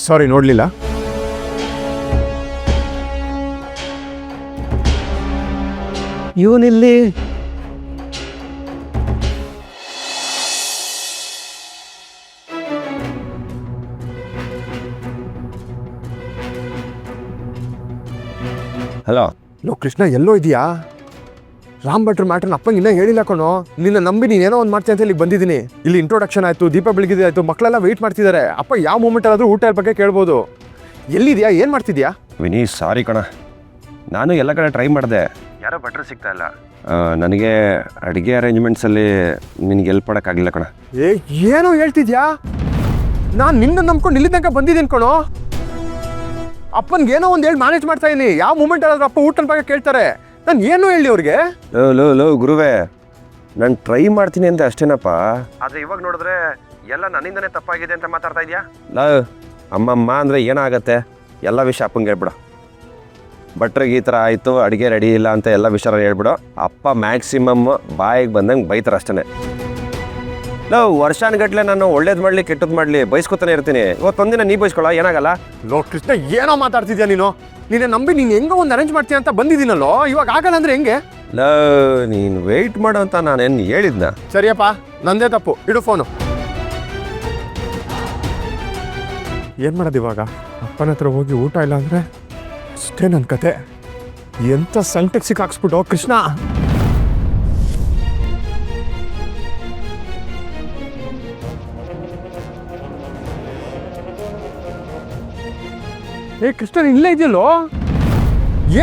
ಸಾರಿ, ನೋಡಲಿಲ್ಲ. ಇವನಿಲ್ಲಿ hello. Low Krishna, ಎಲ್ಲೋ ಇದೆಯಾ? ರಾಮ್ ಭಟ್ರ ಮ್ಯಾಟ್ರನ್ನ ಅಪ್ಪಂಗೆ ಇನ್ನೂ ಹೇಳಿಲ್ಲ ಕಣೋ. ನಿನ್ನ ನಂಬಿ ನೀನೇನೋ ಒಂದು ಮಾಡ್ತೀನಿ ಅಂತ ಇಲ್ಲಿಗೆ ಬಂದಿದ್ದೀನಿ. ಇಲ್ಲಿ ಇಂಟ್ರೊಡಕ್ಷನ್ ಆಯಿತು, ದೀಪ ಬೆಳಗಿದೆ ಆಯಿತು, ಮಕ್ಕಳೆಲ್ಲ ವೆಯ್ಟ್ ಮಾಡ್ತಿದ್ದಾರೆ. ಅಪ್ಪ ಯಾವ ಮೂಮೆಂಟಲ್ಲಾದರೂ ಊಟ ಬಗ್ಗೆ ಕೇಳ್ಬೋದು. ಎಲ್ಲಿದೆಯಾ, ಏನು ಮಾಡ್ತಿದ್ಯಾ? ವಿನಿ, ಸಾರಿ ಕಣ, ನಾನು ಎಲ್ಲ ಕಡೆ ಟ್ರೈ ಮಾಡಿದೆ, ಯಾರೋ ಭಟ್ರು ಸಿಗ್ತಾ ಇಲ್ಲ. ನನಗೆ ಅಡುಗೆ ಅರೇಂಜ್ಮೆಂಟ್ಸಲ್ಲಿ ನಿನಗೆ ಎಲ್ಪ್ ಮಾಡೋಕ್ಕಾಗಲಿಲ್ಲ ಕಣ. ಏನೋ ಹೇಳ್ತಿದ್ಯಾ? ನಾನು ನಿನ್ನ ನಂಬ್ಕೊಂಡು ಇಲ್ಲಿ ತನಕ ಬಂದಿದ್ದೀನಿ ಕಣೋ. ಅಪ್ಪನಿಗೆ ಏನೋ ಒಂದು ಹೇಳಿ ಮ್ಯಾನೇಜ್ ಮಾಡ್ತಾ ಇದ್ದೀನಿ. ಯಾವ ಮೂಮೆಂಟಲ್ಲಾದರೂ ಅಪ್ಪ ಊಟದ ಬಗ್ಗೆ ಕೇಳ್ತಾರೆ, ನಾನು ಏನು ಹೇಳಿ ಅವ್ರಿಗೆ? ಲೋ ಗುರುವೇ, ನಾನು ಟ್ರೈ ಮಾಡ್ತೀನಿ ಅಂತ ಅಷ್ಟೇನಪ್ಪ. ಆದರೆ ಇವಾಗ ನೋಡಿದ್ರೆ ಎಲ್ಲ ನನ್ನಿಂದನೇ ತಪ್ಪಾಗಿದೆ ಅಂತ ಮಾತಾಡ್ತಾ ಇದೆಯಾ? ಅಮ್ಮಮ್ಮ ಅಂದರೆ ಏನಾಗತ್ತೆ, ಎಲ್ಲ ವಿಷಯ ಅಪ್ಪಂಗೆ ಹೇಳ್ಬಿಡು. ಭಟ್ರಿಗೆ ಈ ಥರ ಆಯಿತು, ಅಡುಗೆ ರೆಡಿ ಇಲ್ಲ ಅಂತ ಎಲ್ಲ ವಿಷಯ ಹೇಳ್ಬಿಡು. ಅಪ್ಪ ಮ್ಯಾಕ್ಸಿಮಮ್ ಬಾಯಿಗೆ ಬಂದಂಗೆ ಬೈತಾರೆ ಅಷ್ಟೇ. ವರ್ಷಾನುಗಟ್ಲೆ ನಾನು ಒಳ್ಳೇದು ಮಾಡಲಿ ಕೆಟ್ಟದ್ದು ಮಾಡಲಿ ಬಯಸ್ಕೊತಾನೆ ಇರ್ತೀನಿ. ಇವತ್ತೊಂದಿನ ನೀ ಬಯಸ್ಕೊಳ್ಳೋ, ಏನಾಗಲ್ಲ. ಲೋ ಕೃಷ್ಣ, ಏನೋ ಮಾತಾಡ್ತಿದ್ಯಾ ನೀನು? ನೀನು ನಂಬಿ ನೀನು ಹೆಂಗೋ ಒಂದು ಅರೇಂಜ್ ಮಾಡ್ತೀಯ ಅಂತ ಬಂದಿದ್ದೀನಲ್ಲೋ, ಇವಾಗ ಆಗಲ್ಲ ಅಂದರೆ ಹೆಂಗೆ? ನೀನು ವೆಯ್ಟ್ ಮಾಡು ಅಂತ ನಾನೇನು ಹೇಳಿದ್ನ? ಸರಿಯಪ್ಪ, ನಂದೇ ತಪ್ಪು, ಇಡು ಫೋನು. ಏನು ಮಾಡೋದು ಇವಾಗ? ಅಪ್ಪನ ಹತ್ರ ಹೋಗಿ ಊಟ ಇಲ್ಲ ಅಂದರೆ ಅಷ್ಟೇ ನನ್ನ ಕತೆ. ಎಂಥ ಸಂಕಟಕ್ಕೆ ಸಿಕ್ಕಾಕ್ಸ್ಬಿಟ್ಟು ಕೃಷ್ಣ. ಕೃಷ್ಣ, ಇಲ್ಲೇ ಇದೆಯಲ್ಲೋ,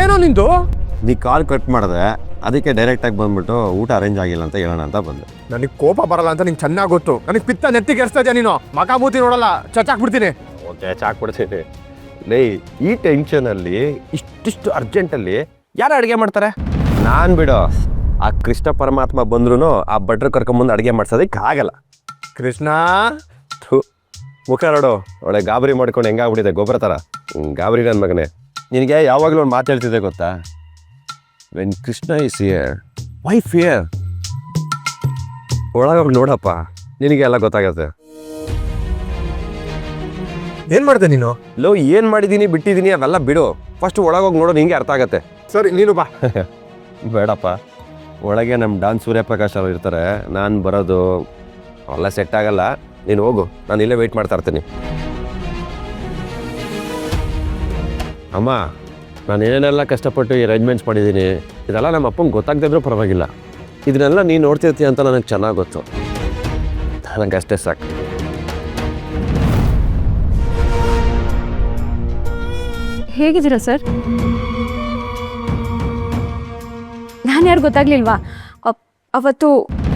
ಏನೋ ನಿಂದು? ನೀ ಕಾಲ್ ಕಟ್ ಮಾಡಿದೆ, ಅದಕ್ಕೆ ಡೈರೆಕ್ಟಾಗಿ ಬಂದ್ಬಿಟ್ಟು ಊಟ ಅರೇಂಜ್ ಆಗಿಲ್ಲ ಅಂತ ಹೇಳೋಣ ಅಂತ ಬಂದೆ. ನನಗೆ ಕೋಪ ಬರಲ್ಲ ಅಂತ ನಿಂಗೆ ಚೆನ್ನಾಗಿ ಗೊತ್ತು. ನನಗೆ ಪಿತ್ತ ನೆತ್ತಿಗೆ ಎರ್ಸ್ತಾ ಇದೆಯಾ ನೀನು? ಮಕ ಮೂತಿ ನೋಡಲ್ಲ, ಚಚಾಕ್ಬಿಡ್ತೀನಿ. ಓಕೆ, ಚಾಕ್ಬಿಡ್ತೀನಿ. ಲೇ, ಈ ಟೆನ್ಷನಲ್ಲಿ ಇಷ್ಟಿಷ್ಟು ಅರ್ಜೆಂಟಲ್ಲಿ ಯಾರು ಅಡುಗೆ ಮಾಡ್ತಾರೆ? ನಾನು ಬಿಡು, ಆ ಕೃಷ್ಣ ಪರಮಾತ್ಮ ಬಂದ್ರೂ ಆ ಭಟ್ರು ಕರ್ಕೊಂಬಂದು ಅಡುಗೆ ಮಾಡ್ಸೋದಕ್ಕೆ ಆಗಲ್ಲ. ಕೃಷ್ಣ, ಮುಖ ನೋಡು, ಒಳ್ಳೆ ಗಾಬರಿ ಮಾಡ್ಕೊಂಡು ಹೆಂಗಾಗ್ಬಿಟ್ಟಿದೆ, ಗೊಬ್ಬರ ಥರ. ಗಾಬರಿ ನನ್ನ ಮಗನೇ. ನಿನಗೆ ಯಾವಾಗಲೂ ಒಂದು ಮಾತು ಹೇಳ್ತಿದ್ದೆ ಗೊತ್ತಾ? When Krishna is here, why fear? ಒಳಗೋಗಿ ನೋಡಪ್ಪ, ನಿನಗೆ ಎಲ್ಲ ಗೊತ್ತಾಗತ್ತೆ. ಏನು ಮಾಡಿದೆ ನೀನು? ಏನು ಮಾಡಿದ್ದೀನಿ ಬಿಟ್ಟಿದ್ದೀನಿ ಅವೆಲ್ಲ ಬಿಡು, ಫಸ್ಟ್ ಒಳಗೋಗಿ ನೋಡೋ, ನಿಂಗೆ ಅರ್ಥ ಆಗತ್ತೆ. ಸರಿ, ನೀನು ಬಾ. ಬೇಡಪ್ಪ, ಒಳಗೆ ನಮ್ಮ ಡಾನ್ಸ್ ಸೂರ್ಯಪ್ರಕಾಶ್ ಅವರು ಇರ್ತಾರೆ, ನಾನು ಬರೋದು ಅವೆಲ್ಲ ಸೆಟ್ ಆಗಲ್ಲ. ನೀನು ಹೋಗು, ನಾನು ಇಲ್ಲೇ ವೆಯ್ಟ್ ಮಾಡ್ತಾ ಇರ್ತೀನಿ. ಅಮ್ಮ, ನಾನು ಏನೇನೆಲ್ಲ ಕಷ್ಟಪಟ್ಟು ಈ ಅರೇಂಜ್ಮೆಂಟ್ಸ್ ಮಾಡಿದ್ದೀನಿ, ಇದೆಲ್ಲ ನಮ್ಮ ಅಪ್ಪಂಗೆ ಗೊತ್ತಾಗದಿದ್ರೂ ಪರವಾಗಿಲ್ಲ. ಇದನ್ನೆಲ್ಲ ನೀನು ನೋಡ್ತಿರ್ತೀಯ ಅಂತ ನನಗೆ ಚೆನ್ನಾಗಿ ಗೊತ್ತು. ನನಗೆ ಅಷ್ಟೇ ಸಾಕು. ಹೇಗಿದ್ದೀರಾ ಸರ್? ನಾನು ಯಾರು ಗೊತ್ತಾಗ್ಲಿಲ್ವಾ? ಅವತ್ತು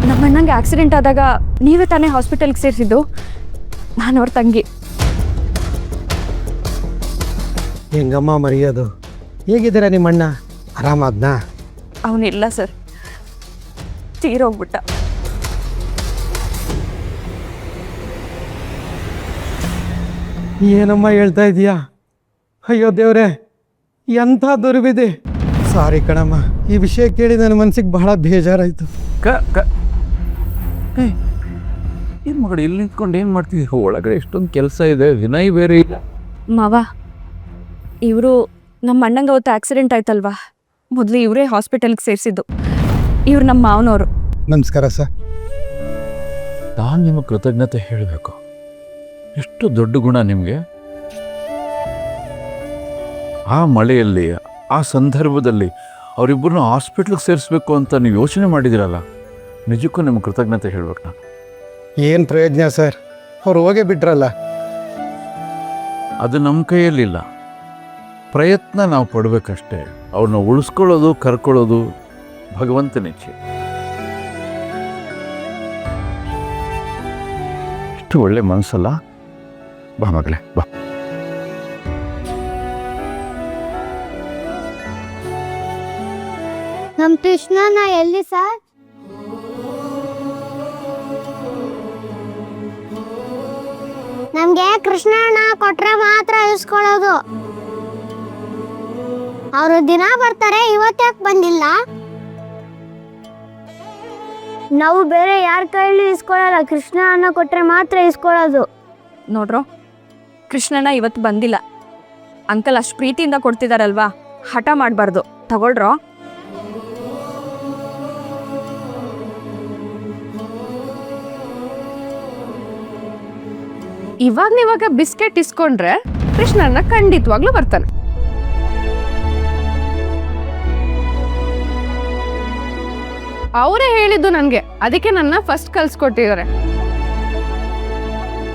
ನಮ್ಮ ಅಣ್ಣಂಗೆ ಆಕ್ಸಿಡೆಂಟ್ ಆದಾಗ ನೀವೇ ತಾನೇ ಹಾಸ್ಪಿಟಲ್ಗೆ ಸೇರಿಸಿದ್ದು. ನಾನು ಅವ್ರ ತಂಗಿ. ಹೆಂಗಮ್ಮ ಮರೆಯೋದು? ಹೇಗಿದ್ದೀರಾ ನಿಮ್ಮ ಅಣ್ಣ? ಆರಾಮಾದ್ನಾ? ಅವನಿಲ್ಲ ಸರ್, ತೀರೋಗ್ಬಿಟ್ಟ. ಏನಮ್ಮ ಹೇಳ್ತಾ ಇದೀಯಾ? ಅಯ್ಯೋ ದೇವ್ರೆ, ಎಂಥ ದುರ್ವಿಧಿ. ಸಾರಿ ಕಣಮ್ಮ, ಈ ವಿಷಯ ಕೇಳಿ ನನ್ನ ಮನಸ್ಸಿಗೆ ಬಹಳ ಬೇಜಾರಾಯಿತು. ಏನು ಮಗಳು ಇಲ್ಲಿ ನಿಂತ್ಕೊಂಡು ಏನು ಮಾಡ್ತೀವಿ? ಒಳಗಡೆ ಎಷ್ಟೊಂದು ಕೆಲಸ ಇದೆ, ವಿನಯ್ ಬೇರೆ ಇಲ್ಲ. ಮಾವ, ಇವರು ನಮ್ಮ ಅಣ್ಣಂಗೆ ಅವತ್ತು ಆಕ್ಸಿಡೆಂಟ್ ಆಯ್ತಲ್ವಾ, ಮೊದಲು ಇವರೇ ಹಾಸ್ಪಿಟಲ್ಗೆ ಸೇರಿಸಿದ್ದು. ಇವ್ರು ನಮ್ಮ ಮಾವನವರು. ನಮಸ್ಕಾರ ಸರ್. ನಾನು ನಿಮಗೆ ಕೃತಜ್ಞತೆ ಹೇಳಬೇಕು. ಎಷ್ಟು ದೊಡ್ಡ ಗುಣ ನಿಮಗೆ. ಆ ಮಳೆಯಲ್ಲಿ, ಆ ಸಂದರ್ಭದಲ್ಲಿ ಅವರಿಬ್ಬರನ್ನ ಹಾಸ್ಪಿಟ್ಲಿಗೆ ಸೇರಿಸ್ಬೇಕು ಅಂತ ನೀವು ಯೋಚನೆ ಮಾಡಿದಿರಲ್ಲ, ನಿಜಕ್ಕೂ ನಿಮ್ಗೆ ಕೃತಜ್ಞತೆ ಹೇಳ್ಬೇಕು ನಾನು. ಏನು ಪ್ರಯೋಜನ ಸರ್, ಅವ್ರು ಹೋಗೇ ಬಿಟ್ರಲ್ಲ. ಅದು ನಮ್ಮ ಕೈಯಲ್ಲಿಲ್ಲ, ಪ್ರಯತ್ನ ನಾವು ಪಡಬೇಕಷ್ಟೇ. ಅವ್ರನ್ನ ಉಳಿಸ್ಕೊಳ್ಳೋದು ಕರ್ಕೊಳ್ಳೋದು ಭಗವಂತನಿಚ್ಛೆ. ಎಷ್ಟು ಒಳ್ಳೆ ಮನಸ್ಸಲ್ಲ. ಬಾ ಮಗಳೇ, ಬಾ. ನಮ್ಮ ಕೃಷ್ಣನ ಎಲ್ಲಿ ಸರ್? ನಮ್ಗೆ ಕೃಷ್ಣಣ್ಣ ಕೊಟ್ರೆ ಮಾತ್ರ ಇಸ್ಕೊಳ್ಳೋದು. ಅವರು ದಿನ ಬರ್ತಾರೆ, ಇವತ್ತ್ಯಾಕೆ ಬಂದಿಲ್ಲ? ನಾವು ಬೇರೆ ಯಾರ ಕೈಲಿ ಇಸ್ಕೊಳ್ಳಲ್ಲ, ಕೃಷ್ಣ ಅನ್ನ ಕೊಟ್ರೆ ಮಾತ್ರ ಇಸ್ಕೊಳ್ಳೋದು. ನೋಡ್ರೋ, ಕೃಷ್ಣಣ್ಣ ಇವತ್ತು ಬಂದಿಲ್ಲ. ಅಂಕಲ್ ಅಷ್ಟು ಪ್ರೀತಿಯಿಂದ ಕೊಡ್ತಿದಾರಲ್ವಾ, ಹಠ ಮಾಡಬಾರ್ದು. ತಗೊಳ್ರೋ. ಇವಾಗ ಬಿಸ್ಕೆಟ್ ಇಸ್ಕೊಂಡ್ರೆ ಕೃಷ್ಣಣ್ಣ ಖಂಡಿತವಾಗ್ಲೂ ಬರ್ತಾನೆ. ಅವರೇ ಹೇಳಿದ್ದು ನನಗೆ, ಅದಕ್ಕೆ ನನ್ನ ಫಸ್ಟ್ ಕಲ್ಸ್ಕೊಟ್ಟಿದ್ದಾರೆ.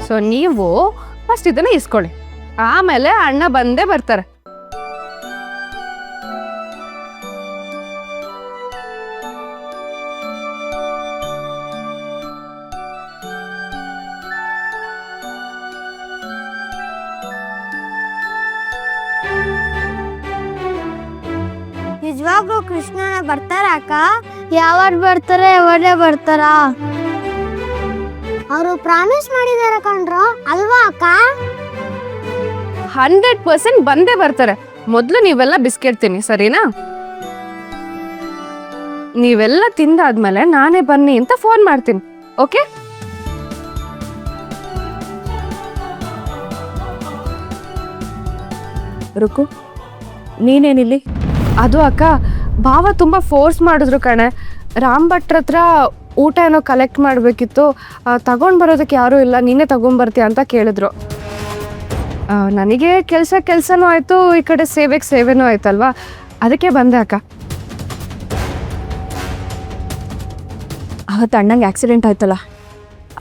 ಸೊ ನೀವು ಫಸ್ಟ್ ಇದನ್ನ ಇಸ್ಕೊಳ್ಳಿ, ಆಮೇಲೆ ಅಣ್ಣ ಬಂದೇ ಬರ್ತಾರೆ. ನಿಜವಾಗ್ಲೂ ಕೃಷ್ಣನ ಬರ್ತಾರ ಅಕ್ಕ? ಯಾವಾಗ ಬರ್ತಾರೆ? ಯಾವಾಗಲೇ ಬರ್ತಾರಾ? ಅವರು ಪ್ರಾಮಿಸ್ ಮಾಡಿದಾರ ಕಣ್ರೋ, ಅಲ್ವಾ ಅಕ್ಕ? 100% ಬಂದೇ ಬರ್ತಾರೆ. ಮೊದಲು ನೀವೆಲ್ಲ ಬಿಸ್ಕೆಟ್ ತಿನ್ನಿ, ಸರಿನಾ? ನೀವೆಲ್ಲ ತಿಂದಾದ್ಮೇಲೆ ನಾನೇ ಬನ್ನಿ ಅಂತ ಫೋನ್ ಮಾಡ್ತೀನಿ. ಓಕೆ? ರುಕು, ನೀನೇನಿಲ್ಲಿ? ಅದು ಅಕ್ಕ, ಭಾವ ತುಂಬ ಫೋರ್ಸ್ ಮಾಡಿದ್ರು ಕಣೆ. ರಾಮ್ ಭಟ್ರ ಹತ್ರ ಊಟ ಏನೋ ಕಲೆಕ್ಟ್ ಮಾಡಬೇಕಿತ್ತು, ತಗೊಂಡು ಬರೋದಕ್ಕೆ ಯಾರೂ ಇಲ್ಲ, ನೀನೇ ತಗೊಂಬರ್ತೀಯ ಅಂತ ಕೇಳಿದ್ರು. ನನಗೆ ಕೆಲಸನೂ ಆಯಿತು, ಈ ಕಡೆ ಸೇವೆನೂ ಆಯ್ತಲ್ವಾ, ಅದಕ್ಕೆ ಬಂದೆ ಅಕ್ಕ. ಅವತ್ತು ಅಣ್ಣಂಗೆ ಆಕ್ಸಿಡೆಂಟ್ ಆಯ್ತಲ್ಲ,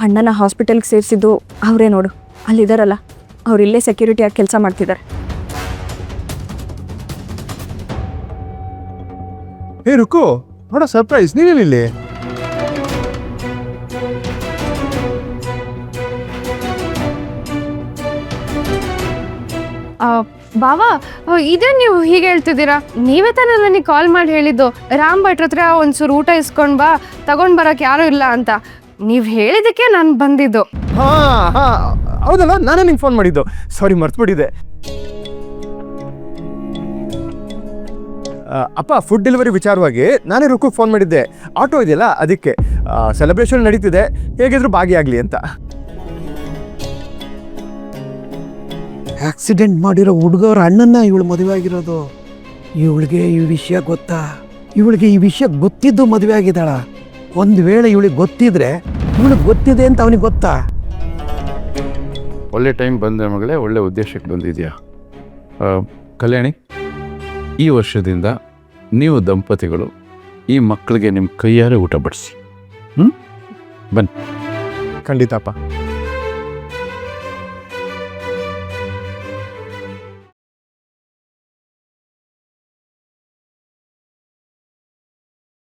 ಅಣ್ಣನ ಹಾಸ್ಪಿಟಲ್ಗೆ ಸೇರಿಸಿದ್ದು ಅವರೇ ನೋಡು, ಅಲ್ಲಿದ್ದಾರಲ್ಲ, ಅವ್ರು ಇಲ್ಲೇ ಸೆಕ್ಯೂರಿಟಿಯಾಗಿ ಕೆಲಸ ಮಾಡ್ತಿದ್ದಾರೆ. ಏ ರುಕು, ನೋಡ ಸರ್ಪ್ರೈಸ್, ನೀನೇನಿಲ್ಲಿ? ಬಾವಾ, ಇದೇ ನೀವು ಹೀಗೆ ಹೇಳ್ತಿದ್ದೀರಾ? ನೀವೇ ತಾನೇ ನನಗೆ ಕಾಲ್ ಮಾಡಿ ಹೇಳಿದ್ದು ರಾಮ್ ಭಟ್ರ ಹತ್ರ ಒಂಚೂರು ಊಟ ಇಸ್ಕೊಂಡು ಬಾ, ತಗೊಂಡು ಬರೋಕೆ ಯಾರೂ ಇಲ್ಲ ಅಂತ. ನೀವು ಹೇಳಿದ್ದಕ್ಕೆ ನಾನು ಬಂದಿದ್ದು. ಹೌದಲ್ಲ, ನಾನೇ ನಿಂಗೆ ಫೋನ್ ಮಾಡಿದ್ದು. ಸಾರಿ, ಮರ್ತ್ಬಿಟ್ಟಿದೆ. ಅಪ್ಪ, ಫುಡ್ ಡೆಲಿವರಿ ವಿಚಾರವಾಗಿ ನಾನೇ ರುಕ್ಕು ಫೋನ್ ಮಾಡಿದ್ದೆ. ಆಟೋ ಇದೆಯಲ್ಲ, ಅದಕ್ಕೆ ಸೆಲೆಬ್ರೇಷನ್ ನಡೀತಿದೆ, ಹೇಗಿದ್ರು ಭಾಗಿಯಾಗಲಿ ಅಂತ. ಆಕ್ಸಿಡೆಂಟ್ ಮಾಡಿರೋ ಹುಡುಗವ್ರ ಅಣ್ಣನ ಇವಳು ಮದುವೆ ಆಗಿರೋದು. ಇವಳಿಗೆ ಈ ವಿಷಯ ಗೊತ್ತಾ? ಇವಳಿಗೆ ಈ ವಿಷಯ ಗೊತ್ತಿದ್ದು ಮದುವೆ ಆಗಿದ್ದಾಳ. ಒಂದು ವೇಳೆ ಇವಳಿಗೆ ಗೊತ್ತಿದ್ರೆ ಇವಳಿಗೆ ಗೊತ್ತಿದೆ ಅಂತ ಅವನಿಗೆ ಗೊತ್ತಾ? ಒಳ್ಳೆ ಟೈಮ್ ಬಂದ ಮಗಳೇ, ಒಳ್ಳೆ ಉದ್ದೇಶಕ್ಕೆ ಬಂದಿದ್ಯಾ. ಕಲ್ಯಾಣಿ, ಈ ವರ್ಷದಿಂದ ನೀವು ದಂಪತಿಗಳು ಈ ಮಕ್ಕಳಿಗೆ ನಿಮ್ಮ ಕೈಯಾರೆ ಊಟ ಬಡಿಸಿ. ಬನ್ನಿ. ಖಂಡಿತಪ್ಪ.